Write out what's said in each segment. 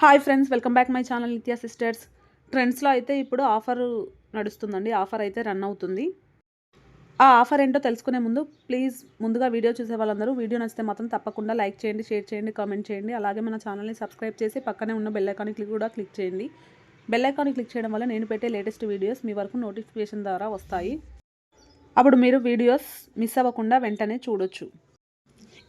Hi friends, welcome back my channel నిత్య sisters. ట్రెండ్స్లో అయితే ఇప్పుడు ఆఫర్ నడుస్తుందండి. ఆఫర్ అయితే రన్ అవుతుంది. ఆ ఆఫర్ ఏంటో తెలుసుకునే ముందు ప్లీజ్ ముందుగా వీడియో చూసే వాళ్ళందరూ వీడియో నచ్చితే మాత్రం తప్పకుండా లైక్ చేయండి, షేర్ చేయండి, కామెంట్ చేయండి. అలాగే మన ఛానల్ని సబ్స్క్రైబ్ చేసి పక్కనే ఉన్న బెల్ ఐకాన్ని కూడా క్లిక్ చేయండి. బెల్ ఐకాన్ని క్లిక్ చేయడం వల్ల నేను పెట్టే లేటెస్ట్ వీడియోస్ మీ వరకు నోటిఫికేషన్ ద్వారా వస్తాయి. అప్పుడు మీరు వీడియోస్ మిస్ అవ్వకుండా వెంటనే చూడొచ్చు.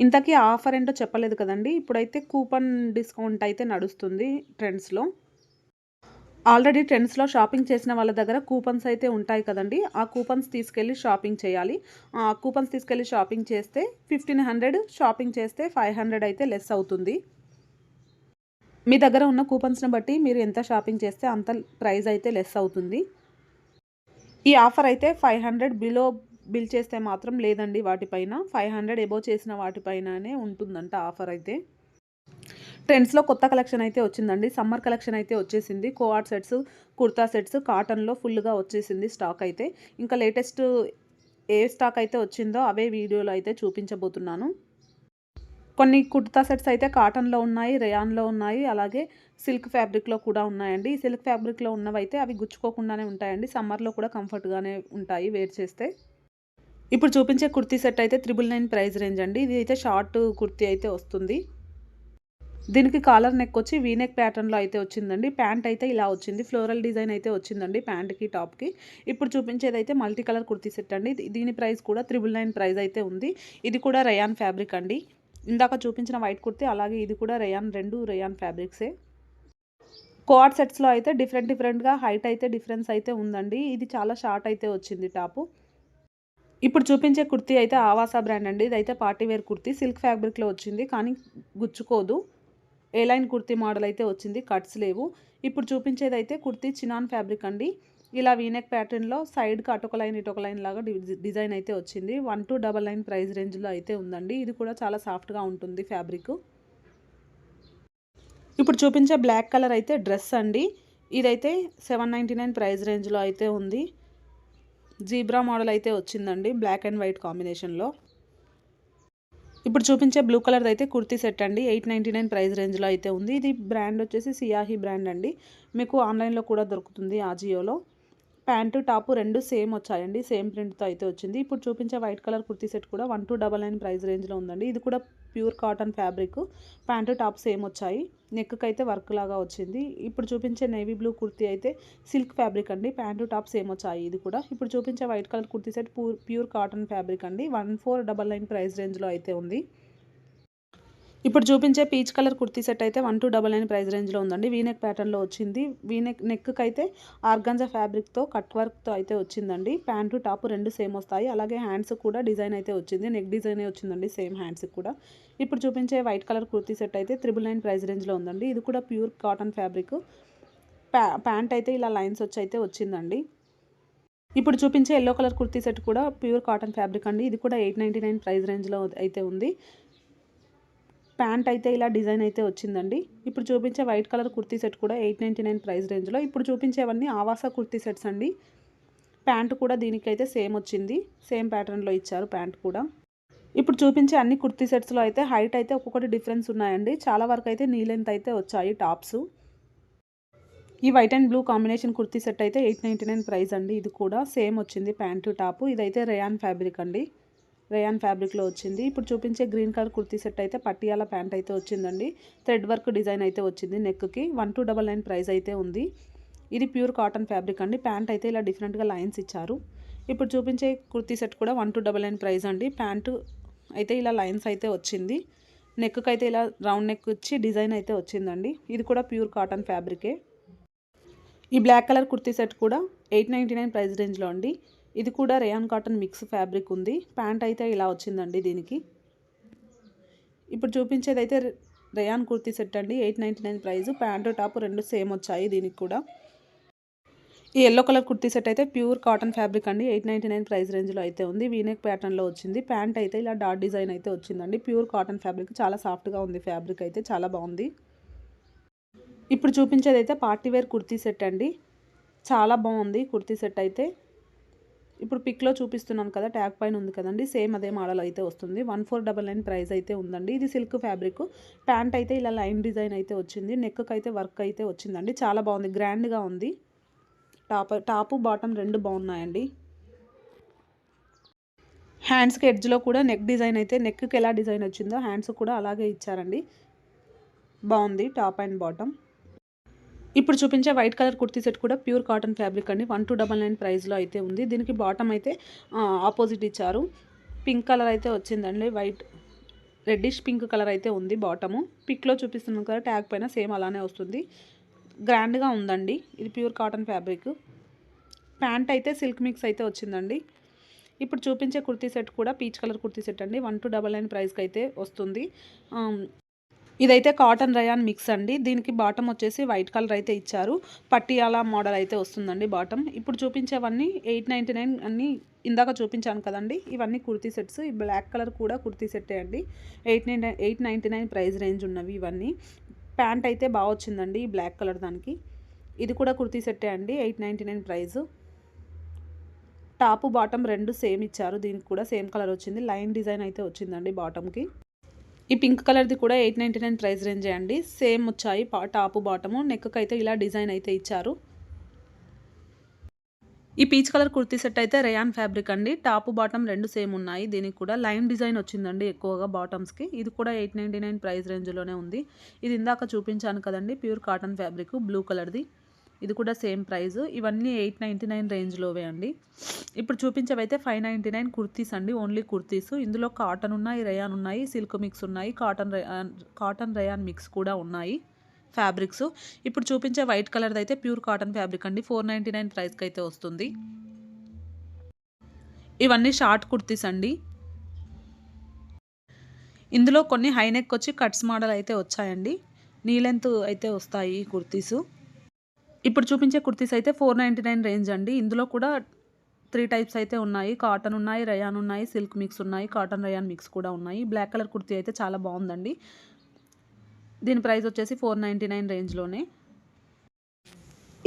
ఇంతకీ ఆఫర్ ఏంటో చెప్పలేదు కదండి. ఇప్పుడైతే కూపన్ డిస్కౌంట్ అయితే నడుస్తుంది ట్రెండ్స్లో. ఆల్రెడీ ట్రెండ్స్లో షాపింగ్ చేసిన వాళ్ళ దగ్గర కూపన్స్ అయితే ఉంటాయి కదండి. ఆ కూపన్స్ తీసుకెళ్ళి షాపింగ్ చేయాలి. ఆ కూపన్స్ తీసుకెళ్ళి షాపింగ్ చేస్తే 1500, షాపింగ్ చేస్తే 500 అయితే లెస్ అవుతుంది. మీ దగ్గర ఉన్న కూపన్స్ని బట్టి మీరు ఎంత షాపింగ్ చేస్తే అంత ప్రైస్ అయితే లెస్ అవుతుంది. ఈ ఆఫర్ అయితే 500 బిలో బిల్ చేస్తే మాత్రం లేదండి. వాటిపైన 500 ఎబోవ్ చేసిన వాటిపైననే ఉంటుందంట ఆఫర్ అయితే. ట్రెండ్స్లో కొత్త కలెక్షన్ అయితే వచ్చిందండి. సమ్మర్ కలెక్షన్ అయితే వచ్చేసింది. కోఆర్డ్ సెట్స్, కుర్తా సెట్స్ కాటన్లో ఫుల్గా వచ్చేసింది స్టాక్ అయితే. ఇంకా లేటెస్ట్ ఏ స్టాక్ అయితే వచ్చిందో అవే వీడియోలో అయితే చూపించబోతున్నాను. కొన్ని కుర్తా సెట్స్ అయితే కాటన్లో ఉన్నాయి, రేయాన్లో ఉన్నాయి, అలాగే సిల్క్ ఫ్యాబ్రిక్లో కూడా ఉన్నాయండి. ఈ సిల్క్ ఫ్యాబ్రిక్లో ఉన్నవైతే అవి గుచ్చుకోకుండానే ఉంటాయండి. సమ్మర్లో కూడా కంఫర్ట్గానే ఉంటాయి వేర్ చేస్తే. ఇప్పుడు చూపించే కుర్తీ సెట్ అయితే 999 ప్రైస్ రేంజ్ అండి. ఇది అయితే షార్ట్ కుర్తీ అయితే వస్తుంది. దీనికి కాలర్ నెక్ వచ్చి వీనెక్ ప్యాటర్న్లో అయితే వచ్చిందండి. ప్యాంట్ అయితే ఇలా వచ్చింది. ఫ్లోరల్ డిజైన్ అయితే వచ్చిందండి ప్యాంట్కి, టాప్కి. ఇప్పుడు చూపించేది అయితే మల్టీ కలర్ కుర్తీ సెట్ అండి. దీని ప్రైస్ కూడా 999 ప్రైస్ అయితే ఉంది. ఇది కూడా రేయాన్ ఫ్యాబ్రిక్ అండి. ఇందాక చూపించిన వైట్ కుర్తీ, అలాగే ఇది కూడా రేయాన్, రెండు రేయాన్ ఫ్యాబ్రిక్సే. కోఆర్డ్ సెట్స్లో అయితే డిఫరెంట్గా హైట్ అయితే డిఫరెన్స్ అయితే ఉందండి. ఇది చాలా షార్ట్ అయితే వచ్చింది టాపు. ఇప్పుడు చూపించే కుర్తీ అయితే ఆవాసా బ్రాండ్ అండి. ఇది అయితే పార్టీ వేర్ కుర్తీ, సిల్క్ ఫ్యాబ్రిక్లో వచ్చింది, కానీ గుచ్చుకోదు. ఏ లైన్ కుర్తీ మోడల్ అయితే వచ్చింది, కట్స్ లేవు. ఇప్పుడు చూపించేది అయితే కుర్తీ చినాన్ ఫ్యాబ్రిక్ అండి. ఇలా వీనెక్ ప్యాటర్న్లో సైడ్కి అటొక లైన్ ఇటొక లైన్ లాగా డిజైన్ అయితే వచ్చింది. 1299 ప్రైస్ రేంజ్లో అయితే ఉందండి. ఇది కూడా చాలా సాఫ్ట్గా ఉంటుంది ఫ్యాబ్రిక్. ఇప్పుడు చూపించే బ్లాక్ కలర్ అయితే డ్రెస్ అండి. ఇదైతే 799 ప్రైస్ రేంజ్లో అయితే ఉంది. జీబ్రా మోడల్ అయితే వచ్చిందండి బ్లాక్ అండ్ వైట్ కాంబినేషన్లో. ఇప్పుడు చూపించే బ్లూ కలర్ అయితే కుర్తీ సెట్ అండి. 899 ప్రైస్ రేంజ్లో అయితే ఉంది. ఇది బ్రాండ్ వచ్చేసి సియాహి బ్రాండ్ అండి. మీకు ఆన్లైన్లో కూడా దొరుకుతుంది ఆజియోలో. ప్యాంటు టాపు రెండు సేమ్ వచ్చాయండి. సేమ్ ప్రింట్తో అయితే వచ్చింది. ఇప్పుడు చూపించే వైట్ కలర్ కుర్తీ సెట్ కూడా 1299 ప్రైస్ రేంజ్లో ఉందండి. ఇది కూడా pure cotton fabric. Pant top same వచ్చాయి. నెక్కి అయితే వర్క్ లాగా వచ్చింది. ఇప్పుడు చూపించే నేవీ బ్లూ కుర్తీ అయితే సిల్క్ ఫ్యాబ్రిక్ అండి. ప్యాంటు టాప్ సేమ్ వచ్చాయి ఇది కూడా. ఇప్పుడు చూపించే white colour kurti set pure cotton fabric అండి. 1499 ప్రైస్ రేంజ్లో అయితే ఉంది. ఇప్పుడు చూపించే పీచ్ కలర్ కుర్తీ సెట్ అయితే 1299 ప్రైస్ రేంజ్లో ఉందండి. వీనెక్ ప్యాటర్న్లో వచ్చింది. నెక్కి అయితే ఆర్గాంజా ఫ్యాబ్రిక్తో కట్ వర్క్తో అయితే వచ్చిందండి. ప్యాంటు టాపు రెండు సేమ్ వస్తాయి. అలాగే హ్యాండ్స్ కూడా డిజైన్ అయితే వచ్చింది. నెక్ డిజైనే వచ్చిందండి సేమ్ హ్యాండ్స్కి కూడా. ఇప్పుడు చూపించే వైట్ కలర్ కుర్తీ సెట్ అయితే 999 ప్రైస్ రేంజ్లో ఉందండి. ఇది కూడా ప్యూర్ కాటన్ ఫ్యాబ్రిక్. ప్యాంట్ అయితే ఇలా లైన్స్ వచ్చి అయితే వచ్చిందండి. ఇప్పుడు చూపించే ఎల్లో కలర్ కుర్తీ సెట్ కూడా ప్యూర్ కాటన్ ఫ్యాబ్రిక్ అండి. ఇది కూడా 899 ప్రైస్ రేంజ్లో అయితే ఉంది. ప్యాంట్ అయితే ఇలా డిజైన్ అయితే వచ్చిందండి. ఇప్పుడు చూపించే వైట్ కలర్ కుర్తీ సెట్ కూడా 899 ప్రైస్ రేంజ్లో. ఇప్పుడు చూపించేవన్నీ ఆవాసా కుర్తీ సెట్స్ అండి. ప్యాంట్ కూడా దీనికైతే సేమ్ వచ్చింది. సేమ్ ప్యాటర్న్లో ఇచ్చారు ప్యాంట్ కూడా. ఇప్పుడు చూపించే అన్ని కుర్తీ సెట్స్లో అయితే హైట్ అయితే ఒక్కొక్కటి డిఫరెన్స్ ఉన్నాయండి. చాలా వరకు అయితే నీ లెంత్ అయితే వచ్చాయి టాప్స్. ఈ white and blue combination kurti set అయితే 899 ప్రైస్ అండి. ఇది కూడా సేమ్ వచ్చింది ప్యాంటు టాపు. ఇదైతే రేయాన్ ఫ్యాబ్రిక్ అండి. రేయాన్ ఫ్యాబ్రిక్లో వచ్చింది. ఇప్పుడు చూపించే గ్రీన్ కలర్ కుర్తీ సెట్ అయితే పట్టియాల ప్యాంట్ అయితే వచ్చిందండి. థ్రెడ్ వర్క్ డిజైన్ అయితే వచ్చింది నెక్కి. 1299 ప్రైస్ అయితే ఉంది. ఇది ప్యూర్ కాటన్ ఫ్యాబ్రిక్ అండి. ప్యాంట్ అయితే ఇలా డిఫరెంట్గా లైన్స్ ఇచ్చారు. ఇప్పుడు చూపించే కుర్తీ సెట్ కూడా 1299 ప్రైస్ అండి. ప్యాంటు అయితే ఇలా లైన్స్ అయితే వచ్చింది. నెక్కి అయితే ఇలా రౌండ్ నెక్ వచ్చి డిజైన్ అయితే వచ్చిందండి. ఇది కూడా ప్యూర్ కాటన్ ఫ్యాబ్రికే. ఈ బ్లాక్ కలర్ కుర్తీ సెట్ కూడా 899 ప్రైస్ రేంజ్లో అండి. ఇది కూడా రేయాన్ కాటన్ మిక్స్ ఫ్యాబ్రిక్ ఉంది. ప్యాంట్ అయితే ఇలా వచ్చిందండి దీనికి. ఇప్పుడు చూపించేది అయితే రేయాన్ కుర్తీ సెట్ అండి. 899 ప్రైస్. ప్యాంటు టాప్ రెండు సేమ్ వచ్చాయి దీనికి కూడా. ఈ ఎల్లో కలర్ కుర్తీ సెట్ అయితే ప్యూర్ కాటన్ ఫ్యాబ్రిక్ అండి. 899 ప్రైస్ రేంజ్లో అయితే ఉంది. వీనెక్ ప్యాటర్న్లో వచ్చింది. ప్యాంట్ అయితే ఇలా డాట్ డిజైన్ అయితే వచ్చిందండి. ప్యూర్ కాటన్ ఫ్యాబ్రిక్, చాలా సాఫ్ట్గా ఉంది ఫ్యాబ్రిక్ అయితే, చాలా బాగుంది. ఇప్పుడు చూపించేది అయితే పార్టీ వేర్ కుర్తీ సెట్ అండి. చాలా బాగుంది కుర్తీ సెట్ అయితే. ఇప్పుడు పిక్లో చూపిస్తున్నాను కదా, ట్యాగ్ పైన ఉంది కదండి, సేమ్ అదే మోడల్ అయితే వస్తుంది. 1499 ప్రైస్ అయితే ఉందండి. ఇది సిల్క్ ఫ్యాబ్రిక్. ప్యాంట్ అయితే ఇలా లైన్ డిజైన్ అయితే వచ్చింది. నెక్కి అయితే వర్క్ అయితే వచ్చిందండి. చాలా బాగుంది, గ్రాండ్గా ఉంది. టాపు బాటమ్ రెండు బాగున్నాయండి. హ్యాండ్స్కి ఎడ్జ్లో కూడా నెక్ డిజైన్ అయితే, నెక్కి ఎలా డిజైన్ వచ్చిందో హ్యాండ్స్ కూడా అలాగే ఇచ్చారండి. బాగుంది టాప్ అండ్ బాటమ్. ఇప్పుడు చూపించే వైట్ కలర్ కుర్తీ సెట్ కూడా ప్యూర్ కాటన్ ఫ్యాబ్రిక్ అండి. 1299 ప్రైస్లో అయితే ఉంది. దీనికి బాటమ్ అయితే ఆపోజిట్ ఇచ్చారు. పింక్ కలర్ అయితే వచ్చిందండి. వైట్ రెడ్డిష్ పింక్ కలర్ అయితే ఉంది బాటము. పిక్లో చూపిస్తున్నాం కదా, ట్యాగ్ పైన సేమ్ అలానే వస్తుంది. గ్రాండ్గా ఉందండి. ఇది ప్యూర్ కాటన్ ఫ్యాబ్రిక్. ప్యాంట్ అయితే సిల్క్ మిక్స్ అయితే వచ్చిందండి. ఇప్పుడు చూపించే కుర్తీ సెట్ కూడా పీచ్ కలర్ కుర్తీ సెట్ అండి. 1299 ప్రైస్కి అయితే వస్తుంది. ఇదైతే కాటన్ రయాన్ మిక్స్ అండి. దీనికి బాటమ్ వచ్చేసి వైట్ కలర్ అయితే ఇచ్చారు. పట్టియాలా మోడల్ అయితే వస్తుందండి బాటమ్. ఇప్పుడు చూపించేవన్నీ 899 అన్నీ ఇందాక చూపించాను కదండి, ఇవన్నీ కుర్తీ సెట్స్. ఈ బ్లాక్ కలర్ కూడా కుర్తీ సెట్టే అండి. 899 ప్రైస్ రేంజ్ ఉన్నవి ఇవన్నీ. ప్యాంట్ అయితే బాగా వచ్చిందండి ఈ బ్లాక్ కలర్ దానికి. ఇది కూడా కుర్తీ సెట్టే అండి, 899 ప్రైస్. టాపు బాటమ్ రెండు సేమ్ ఇచ్చారు. దీనికి కూడా సేమ్ కలర్ వచ్చింది. లైన్ డిజైన్ అయితే వచ్చిందండి బాటమ్కి. ఈ పింక్ కలర్ది కూడా 899 ప్రైస్ రేంజే అండి. సేమ్ వచ్చాయి టాపు బాటము. నెక్కి అయితే ఇలా డిజైన్ అయితే ఇచ్చారు. ఈ పీచ్ కలర్ కుర్తీ సెట్ అయితే రేయాన్ ఫ్యాబ్రిక్ అండి. టాపు బాటమ్ రెండు సేమ్ ఉన్నాయి. దీనికి కూడా లైన్ డిజైన్ వచ్చిందండి ఎక్కువగా బాటమ్స్కి. ఇది కూడా 899 ప్రైస్ రేంజ్లోనే ఉంది. ఇది ఇందాక చూపించాను కదండి, ప్యూర్ కాటన్ ఫ్యాబ్రిక్ బ్లూ కలర్ది. ఇది కూడా సేమ్ ప్రైస్. ఇవన్నీ 899 రేంజ్లోవే అండి. ఇప్పుడు చూపించేవైతే 599 కుర్తీస్ అండి, ఓన్లీ కుర్తీస్. ఇందులో కాటన్ ఉన్నాయి, రేయాన్ ఉన్నాయి, సిల్క్ మిక్స్ ఉన్నాయి, కాటన్ రేయాన్ మిక్స్ కూడా ఉన్నాయి ఫ్యాబ్రిక్స్. ఇప్పుడు చూపించే వైట్ కలర్ది అయితే ప్యూర్ కాటన్ ఫ్యాబ్రిక్ అండి. 499 ప్రైస్కి అయితే వస్తుంది. ఇవన్నీ షార్ట్ కుర్తీస్ అండి. ఇందులో కొన్ని హైనెక్ వచ్చి కట్స్ మోడల్ అయితే వచ్చాయండి. నీ లెంత్ అయితే వస్తాయి ఈ కుర్తీసు. ఇప్పుడు చూపించే కుర్తీస్ అయితే 499 రేంజ్ అండి. ఇందులో కూడా 3 టైప్స్ అయితే ఉన్నాయి. కాటన్ ఉన్నాయి, రయాన్ ఉన్నాయి, సిల్క్ మిక్స్ ఉన్నాయి, కాటన్ రయాన్ మిక్స్ కూడా ఉన్నాయి. బ్లాక్ కలర్ కుర్తీ అయితే చాలా బాగుందండి. దీని ప్రైస్ వచ్చేసి 499 రేంజ్లోనే.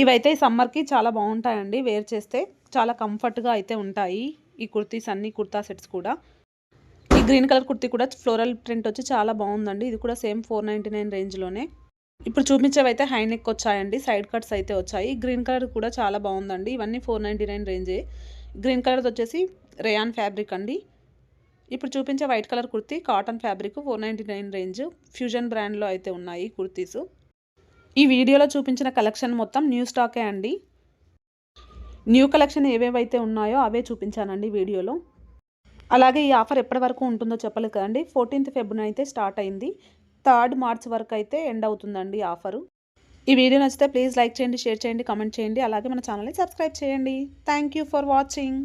ఇవైతే ఈ సమ్మర్కి చాలా బాగుంటాయండి. వేర్ చేస్తే చాలా కంఫర్ట్గా అయితే ఉంటాయి ఈ కుర్తీస్ అన్ని, కుర్తా సెట్స్ కూడా. ఈ గ్రీన్ కలర్ కుర్తీ కూడా ఫ్లోరల్ ప్రింట్ వచ్చి చాలా బాగుందండి. ఇది కూడా సేమ్ 499 రేంజ్లోనే. ఇప్పుడు చూపించేవైతే హైనెక్ వచ్చాయండి, సైడ్ కట్స్ అయితే వచ్చాయి. గ్రీన్ కలర్ కూడా చాలా బాగుందండి. ఇవన్నీ 499 రేంజే. గ్రీన్ కలర్ వచ్చేసి రేయాన్ ఫ్యాబ్రిక్ అండి. ఇప్పుడు చూపించే white colour kurti cotton fabric, 499 range. Fusion బ్రాండ్లో అయితే ఉన్నాయి కుర్తీస్. ఈ వీడియోలో చూపించిన కలెక్షన్ మొత్తం న్యూ స్టాకే అండి. న్యూ కలెక్షన్ ఏవేవైతే ఉన్నాయో అవే చూపించానండి వీడియోలో. అలాగే ఈ ఆఫర్ ఎప్పటి వరకు ఉంటుందో చెప్పలేదు కదండి. 14th ఫెబ్రవరి అయితే స్టార్ట్ అయింది. 3rd మార్చ్ వరకు అయితే ఎండ్ అవుతుందండి ఆఫరు. ఈ వీడియో నచ్చితే ప్లీజ్ లైక్ చేయండి, షేర్ చేయండి, కామెంట్ చేయండి. అలాగే మన ఛానల్ని సబ్స్క్రైబ్ చేయండి. Thank you for watching.